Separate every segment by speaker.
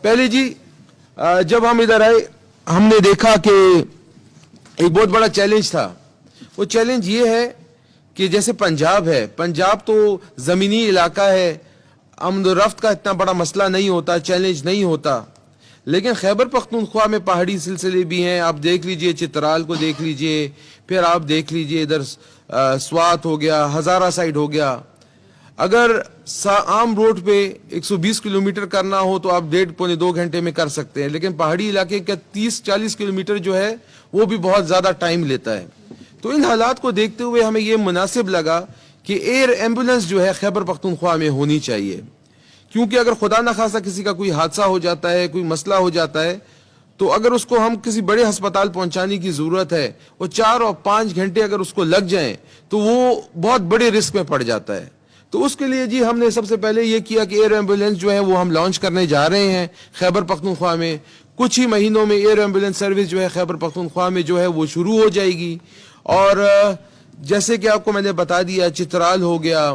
Speaker 1: پہلے جی جب ہم ادھر آئے ہم نے دیکھا کہ ایک بہت بڑا چیلنج تھا. وہ چیلنج یہ ہے کہ جیسے پنجاب ہے, پنجاب تو زمینی علاقہ ہے, آمد و رفت کا اتنا بڑا مسئلہ نہیں ہوتا, چیلنج نہیں ہوتا. لیکن خیبر پختونخوا میں پہاڑی سلسلے بھی ہیں. آپ دیکھ لیجئے چترال کو دیکھ لیجئے, پھر آپ دیکھ لیجئے ادھر سوات ہو گیا, ہزارہ سائڈ ہو گیا. اگر عام روڈ پہ 120 کلومیٹر کرنا ہو تو آپ 1.5-2 گھنٹے میں کر سکتے ہیں, لیکن پہاڑی علاقے کا 30-40 کلومیٹر جو ہے وہ بھی بہت زیادہ ٹائم لیتا ہے. تو ان حالات کو دیکھتے ہوئے ہمیں یہ مناسب لگا کہ ایئر ایمبولنس جو ہے خیبر پختونخوا میں ہونی چاہیے, کیونکہ اگر خدا نخواستہ کسی کا کوئی حادثہ ہو جاتا ہے, کوئی مسئلہ ہو جاتا ہے, تو اگر اس کو ہم کسی بڑے ہسپتال پہنچانے کی ضرورت ہے, وہ 4 اور 5 گھنٹے اگر اس کو لگ جائیں تو وہ بہت بڑے رسک میں پڑ جاتا ہے. تو اس کے لیے جی ہم نے سب سے پہلے یہ کیا کہ ایئر ایمبولنس جو ہے وہ ہم لانچ کرنے جا رہے ہیں خیبر پختونخوا میں. کچھ ہی مہینوں میں ایئر ایمبولنس سروس جو ہے خیبر پختونخوا میں جو ہے وہ شروع ہو جائے گی. اور جیسے کہ آپ کو میں نے بتا دیا, چترال ہو گیا,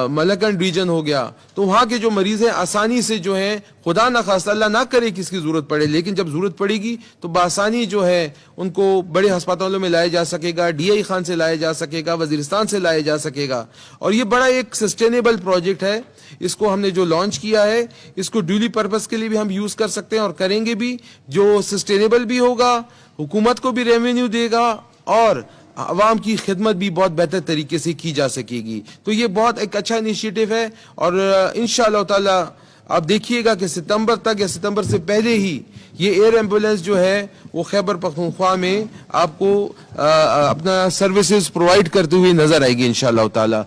Speaker 1: ملکنڈ ریجن ہو گیا, تو وہاں کے جو مریض ہیں آسانی سے جو ہیں, خدا نخواستہ اللہ نہ کرے کس کی ضرورت پڑے, لیکن جب ضرورت پڑے گی تو بآسانی جو ہے ان کو بڑے ہسپتالوں میں لایا جا سکے گا, ڈی آئی خان سے لایا جا سکے گا, وزیرستان سے لایا جا سکے گا. اور یہ بڑا ایک سسٹینیبل پروجیکٹ ہے. اس کو ہم نے جو لانچ کیا ہے اس کو ڈیولی پرپس کے لیے بھی ہم یوز کر سکتے ہیں اور کریں گے بھی, جو سسٹینیبل بھی ہوگا, حکومت کو بھی ریونیو دے گا اور عوام کی خدمت بھی بہت بہتر طریقے سے کی جا سکے گی. تو یہ بہت ایک اچھا انیشیٹو ہے, اور انشاءاللہ تعالی آپ دیکھیے گا کہ ستمبر تک یا ستمبر سے پہلے ہی یہ ایئر ایمبولنس جو ہے وہ خیبر پختونخوا میں آپ کو اپنا سروسز پرووائڈ کرتے ہوئے نظر آئے گی انشاءاللہ تعالی.